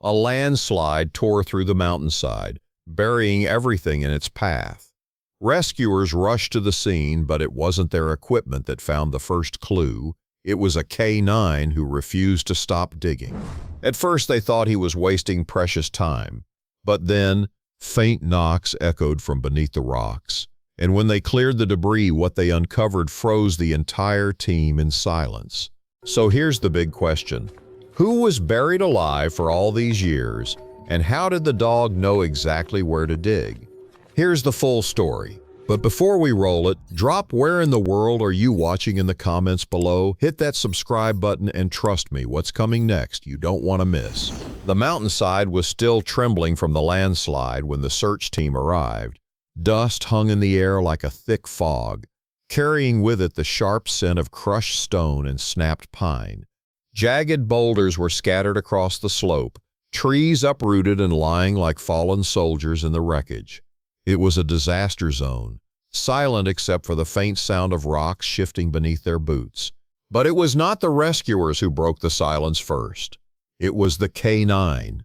A landslide tore through the mountainside, burying everything in its path. Rescuers rushed to the scene, but it wasn't their equipment that found the first clue. It was a K9 who refused to stop digging. At first they thought he was wasting precious time, but then faint knocks echoed from beneath the rocks, and when they cleared the debris, what they uncovered froze the entire team in silence. So here's the big question. Who was buried alive for all these years, and how did the dog know exactly where to dig? Here's the full story. But before we roll it, drop where in the world are you watching in the comments below, hit that subscribe button, and trust me, what's coming next you don't want to miss. The mountainside was still trembling from the landslide when the search team arrived. Dust hung in the air like a thick fog, carrying with it the sharp scent of crushed stone and snapped pine. Jagged boulders were scattered across the slope, trees uprooted and lying like fallen soldiers in the wreckage. It was a disaster zone, silent except for the faint sound of rocks shifting beneath their boots. But it was not the rescuers who broke the silence first. It was the K9.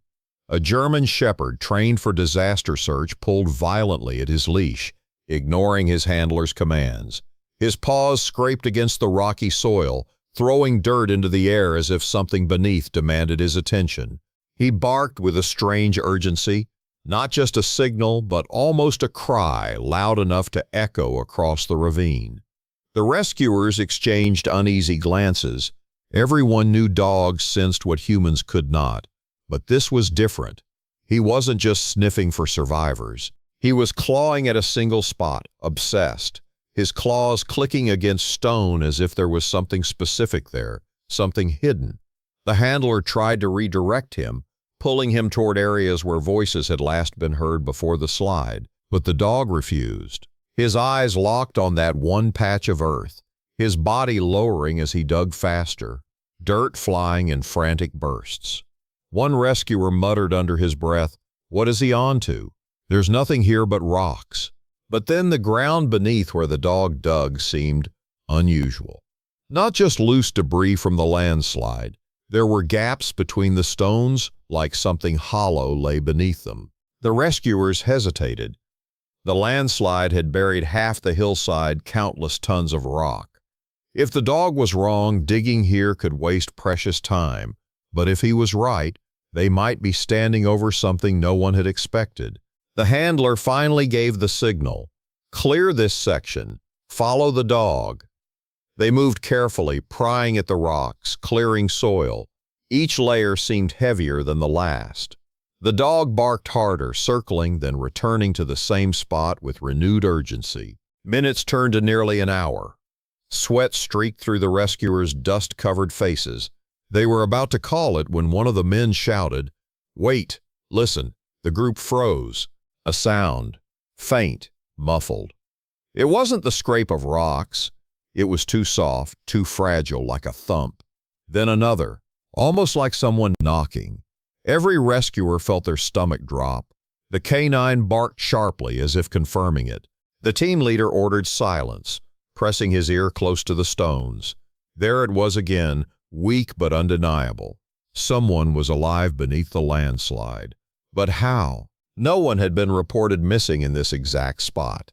A German shepherd trained for disaster search pulled violently at his leash, ignoring his handler's commands. His paws scraped against the rocky soil, throwing dirt into the air as if something beneath demanded his attention. He barked with a strange urgency, not just a signal, but almost a cry, loud enough to echo across the ravine. The rescuers exchanged uneasy glances. Everyone knew dogs sensed what humans could not. But this was different. He wasn't just sniffing for survivors. He was clawing at a single spot, obsessed, his claws clicking against stone as if there was something specific there, something hidden. The handler tried to redirect him, pulling him toward areas where voices had last been heard before the slide, but the dog refused. His eyes locked on that one patch of earth, his body lowering as he dug faster, dirt flying in frantic bursts. One rescuer muttered under his breath, "What is he on to? There's nothing here but rocks." But then the ground beneath where the dog dug seemed unusual. Not just loose debris from the landslide. There were gaps between the stones, like something hollow lay beneath them. The rescuers hesitated. The landslide had buried half the hillside, countless tons of rock. If the dog was wrong, digging here could waste precious time. But if he was right, they might be standing over something no one had expected. The handler finally gave the signal. "Clear this section. Follow the dog." They moved carefully, prying at the rocks, clearing soil. Each layer seemed heavier than the last. The dog barked harder, circling, then returning to the same spot with renewed urgency. Minutes turned to nearly an hour. Sweat streaked through the rescuers' dust-covered faces. They were about to call it when one of the men shouted, "Wait, listen." The group froze. A sound, faint, muffled. It wasn't the scrape of rocks. It was too soft, too fragile, like a thump. Then another, almost like someone knocking. Every rescuer felt their stomach drop. The K9 barked sharply as if confirming it. The team leader ordered silence, pressing his ear close to the stones. There it was again, weak but undeniable. Someone was alive beneath the landslide. But how? No one had been reported missing in this exact spot.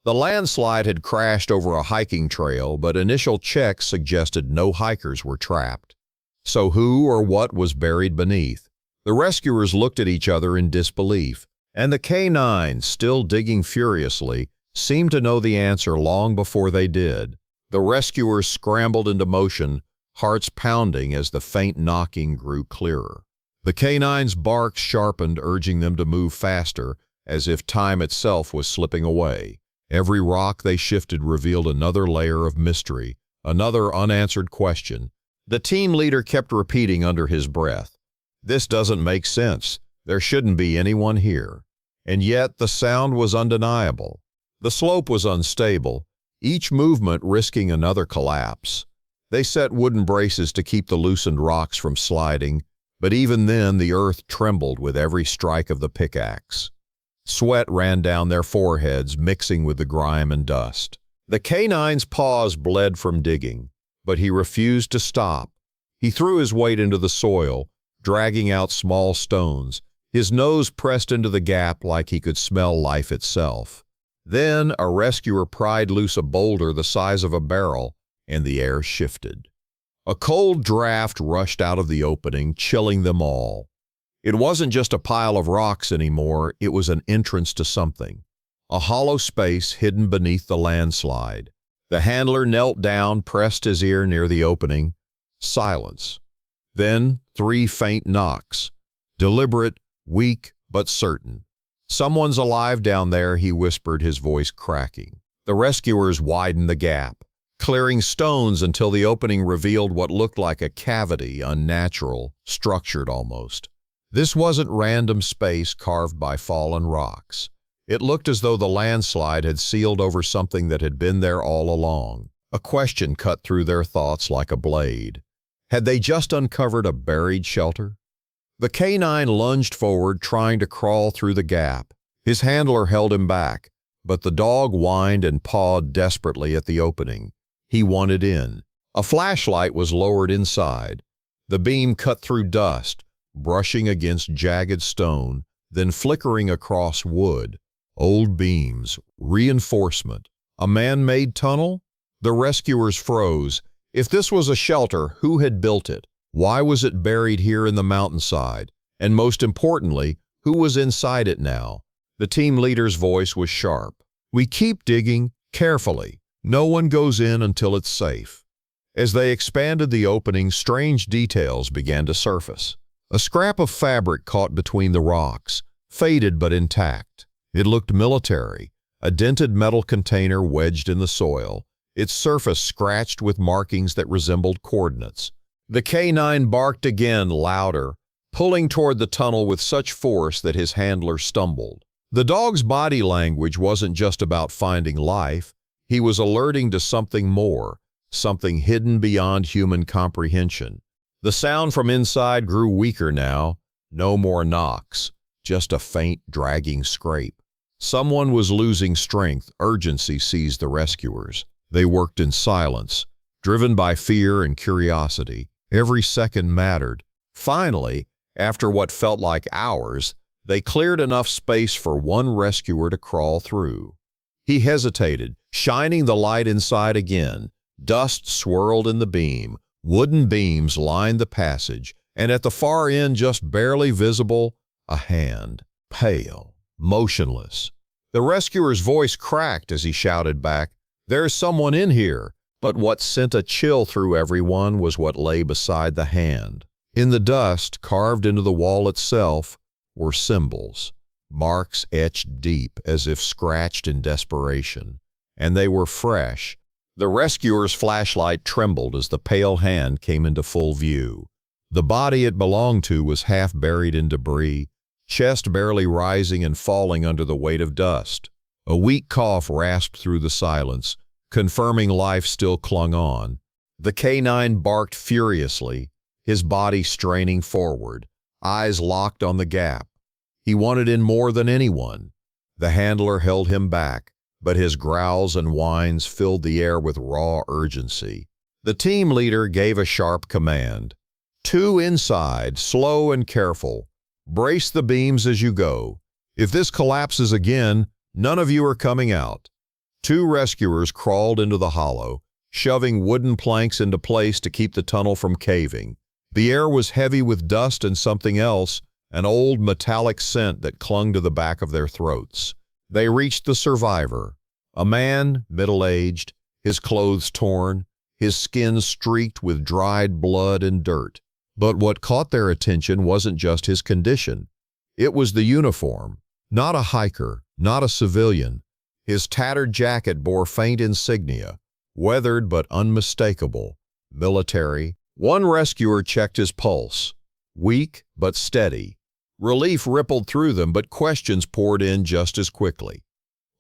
The landslide had crashed over a hiking trail, but initial checks suggested no hikers were trapped. So who or what was buried beneath? The rescuers looked at each other in disbelief, and the K9, still digging furiously, seemed to know the answer long before they did. The rescuers scrambled into motion, hearts pounding as the faint knocking grew clearer. The K9's bark sharpened, urging them to move faster, as if time itself was slipping away. Every rock they shifted revealed another layer of mystery, another unanswered question. The team leader kept repeating under his breath, "This doesn't make sense. There shouldn't be anyone here." And yet the sound was undeniable. The slope was unstable, each movement risking another collapse. They set wooden braces to keep the loosened rocks from sliding, but even then the earth trembled with every strike of the pickaxe. Sweat ran down their foreheads, mixing with the grime and dust. The K9's paws bled from digging, but he refused to stop. He threw his weight into the soil, dragging out small stones, his nose pressed into the gap like he could smell life itself. Then a rescuer pried loose a boulder the size of a barrel, and the air shifted. A cold draft rushed out of the opening, chilling them all. It wasn't just a pile of rocks anymore, it was an entrance to something. A hollow space hidden beneath the landslide. The handler knelt down, pressed his ear near the opening. Silence. Then 3 faint knocks. Deliberate, weak, but certain. "Someone's alive down there," he whispered, his voice cracking. The rescuers widened the gap, clearing stones until the opening revealed what looked like a cavity, unnatural, structured almost. This wasn't random space carved by fallen rocks. It looked as though the landslide had sealed over something that had been there all along. A question cut through their thoughts like a blade. Had they just uncovered a buried shelter? The canine lunged forward, trying to crawl through the gap. His handler held him back, but the dog whined and pawed desperately at the opening. He wanted in. A flashlight was lowered inside. The beam cut through dust, brushing against jagged stone, then flickering across wood. Old beams, reinforcement. A man-made tunnel? The rescuers froze. If this was a shelter, who had built it? Why was it buried here in the mountainside? And most importantly, who was inside it now? The team leader's voice was sharp. "We keep digging, carefully. No one goes in until it's safe." As they expanded the opening, strange details began to surface. A scrap of fabric caught between the rocks, faded but intact. It looked military, a dented metal container wedged in the soil, its surface scratched with markings that resembled coordinates. The canine barked again, louder, pulling toward the tunnel with such force that his handler stumbled. The dog's body language wasn't just about finding life. He was alerting to something more, something hidden beyond human comprehension. The sound from inside grew weaker now. No more knocks, just a faint, dragging scrape. Someone was losing strength. Urgency seized the rescuers. They worked in silence, driven by fear and curiosity. Every second mattered. Finally, after what felt like hours, they cleared enough space for one rescuer to crawl through. He hesitated, shining the light inside again. Dust swirled in the beam. Wooden beams lined the passage, and at the far end, just barely visible, a hand, pale, motionless. The rescuer's voice cracked as he shouted back, "There's someone in here." But what sent a chill through everyone was what lay beside the hand. In the dust, carved into the wall itself, were symbols, marks etched deep as if scratched in desperation. And they were fresh. The rescuer's flashlight trembled as the pale hand came into full view. The body it belonged to was half buried in debris, chest barely rising and falling under the weight of dust. A weak cough rasped through the silence, confirming life still clung on. The canine barked furiously, his body straining forward, eyes locked on the gap. He wanted in more than anyone. The handler held him back, but his growls and whines filled the air with raw urgency. The team leader gave a sharp command. "Two inside, slow and careful. Brace the beams as you go. If this collapses again, none of you are coming out." 2 rescuers crawled into the hollow, shoving wooden planks into place to keep the tunnel from caving. The air was heavy with dust and something else, an old metallic scent that clung to the back of their throats. They reached the survivor, a man, middle-aged, his clothes torn, his skin streaked with dried blood and dirt. But what caught their attention wasn't just his condition. It was the uniform. Not a hiker, not a civilian. His tattered jacket bore faint insignia, weathered but unmistakable, military. One rescuer checked his pulse, weak but steady. Relief rippled through them, but questions poured in just as quickly.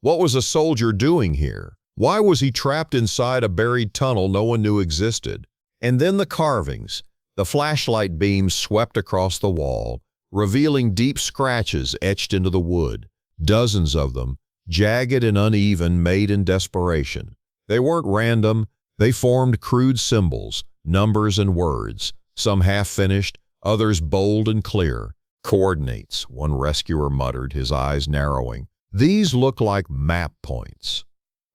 What was a soldier doing here? Why was he trapped inside a buried tunnel no one knew existed? And then the carvings. The flashlight beams swept across the wall, revealing deep scratches etched into the wood. Dozens of them, jagged and uneven, made in desperation. They weren't random. They formed crude symbols, numbers and words, some half-finished, others bold and clear. Coordinates, one rescuer muttered, his eyes narrowing. These look like map points.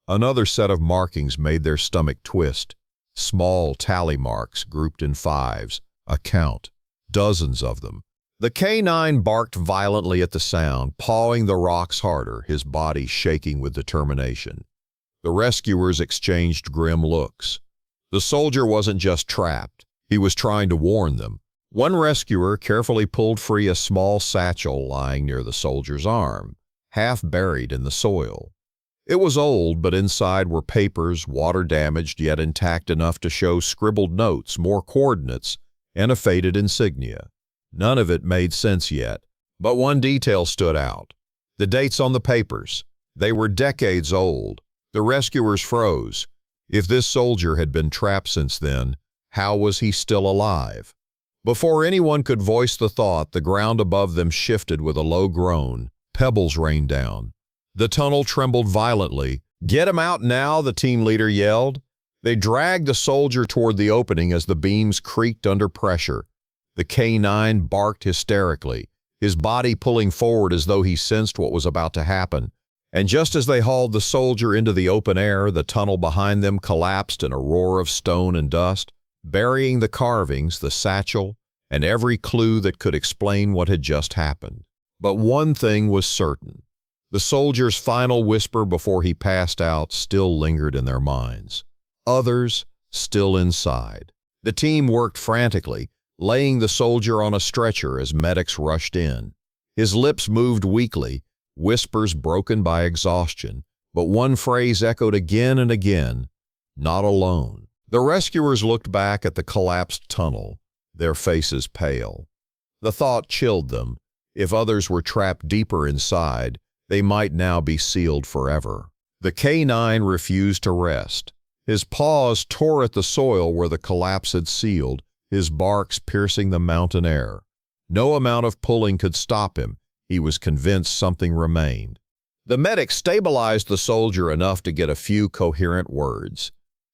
Another set of markings made their stomach twist. Small tally marks grouped in fives. A count. Dozens of them. The K9 barked violently at the sound, pawing the rocks harder, his body shaking with determination. The rescuers exchanged grim looks. The soldier wasn't just trapped. He was trying to warn them. One rescuer carefully pulled free a small satchel lying near the soldier's arm, half buried in the soil. It was old, but inside were papers, water-damaged yet intact enough to show scribbled notes, more coordinates, and a faded insignia. None of it made sense yet, but one detail stood out. The dates on the papers. They were decades old. The rescuers froze. If this soldier had been trapped since then, how was he still alive? Before anyone could voice the thought, the ground above them shifted with a low groan. Pebbles rained down. The tunnel trembled violently. "Get him out now," the team leader yelled. They dragged the soldier toward the opening as the beams creaked under pressure. The K9 barked hysterically, his body pulling forward as though he sensed what was about to happen. And just as they hauled the soldier into the open air, the tunnel behind them collapsed in a roar of stone and dust, burying the carvings, the satchel, and every clue that could explain what had just happened. But one thing was certain. The soldier's final whisper before he passed out still lingered in their minds. Others still inside. The team worked frantically, laying the soldier on a stretcher as medics rushed in. His lips moved weakly, whispers broken by exhaustion, but one phrase echoed again and again, "Not alone." The rescuers looked back at the collapsed tunnel, their faces pale. The thought chilled them. If others were trapped deeper inside, they might now be sealed forever. The K9 refused to rest. His paws tore at the soil where the collapse had sealed, his barks piercing the mountain air. No amount of pulling could stop him. He was convinced something remained. The medic stabilized the soldier enough to get a few coherent words.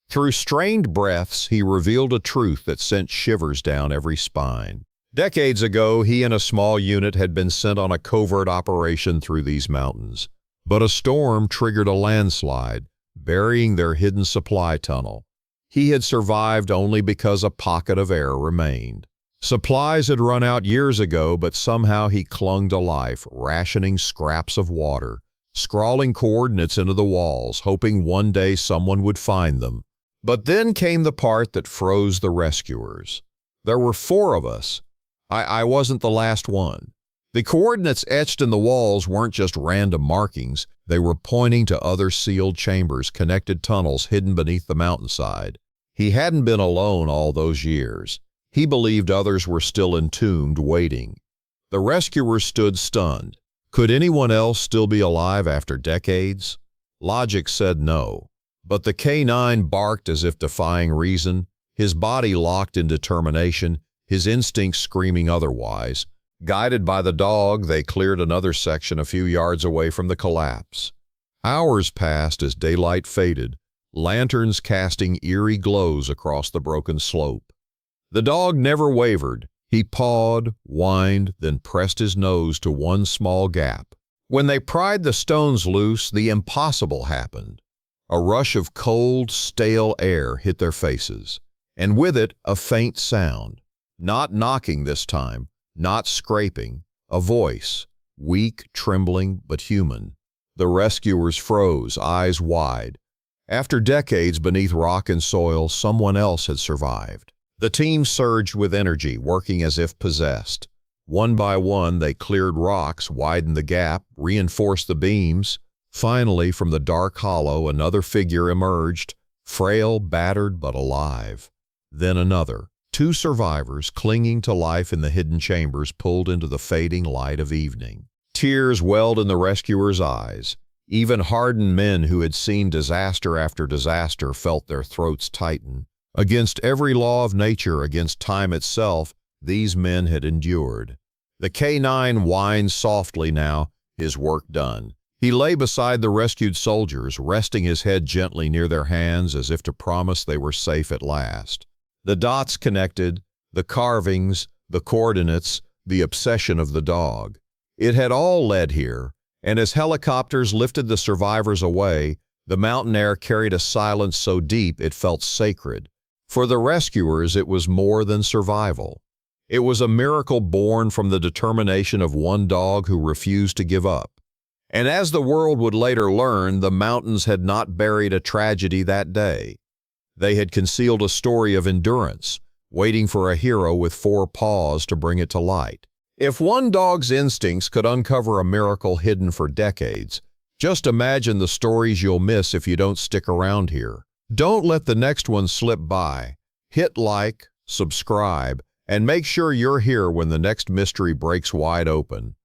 Through strained breaths, he revealed a truth that sent shivers down every spine. Decades ago, he and a small unit had been sent on a covert operation through these mountains. But a storm triggered a landslide, burying their hidden supply tunnel. He had survived only because a pocket of air remained. Supplies had run out years ago, but somehow he clung to life, rationing scraps of water, scrawling coordinates into the walls, hoping one day someone would find them. But then came the part that froze the rescuers. There were 4 of us. I wasn't the last one. The coordinates etched in the walls weren't just random markings. They were pointing to other sealed chambers, connected tunnels hidden beneath the mountainside. He hadn't been alone all those years. He believed others were still entombed, waiting. The rescuers stood stunned. Could anyone else still be alive after decades? Logic said no. But the K9 barked as if defying reason, his body locked in determination, his instincts screaming otherwise. Guided by the dog, they cleared another section a few yards away from the collapse. Hours passed as daylight faded, lanterns casting eerie glows across the broken slope. The dog never wavered. He pawed, whined, then pressed his nose to one small gap. When they pried the stones loose, the impossible happened. A rush of cold, stale air hit their faces, and with it a faint sound. Not knocking this time, not scraping, a voice, weak, trembling, but human. The rescuers froze, eyes wide. After decades beneath rock and soil, someone else had survived. The team surged with energy, working as if possessed. One by one, they cleared rocks, widened the gap, reinforced the beams. Finally, from the dark hollow, another figure emerged, frail, battered, but alive. Then another. 2 survivors, clinging to life in the hidden chambers, pulled into the fading light of evening. Tears welled in the rescuers' eyes. Even hardened men who had seen disaster after disaster felt their throats tighten. Against every law of nature, against time itself, these men had endured. The K9 whined softly now, his work done. He lay beside the rescued soldiers, resting his head gently near their hands as if to promise they were safe at last. The dots connected, the carvings, the coordinates, the obsession of the dog. It had all led here, and as helicopters lifted the survivors away, the mountain air carried a silence so deep it felt sacred. For the rescuers, it was more than survival. It was a miracle born from the determination of one dog who refused to give up. And as the world would later learn, the mountains had not buried a tragedy that day. They had concealed a story of endurance, waiting for a hero with 4 paws to bring it to light. If one dog's instincts could uncover a miracle hidden for decades, just imagine the stories you'll miss if you don't stick around here. Don't let the next one slip by. Hit like, subscribe, and make sure you're here when the next mystery breaks wide open.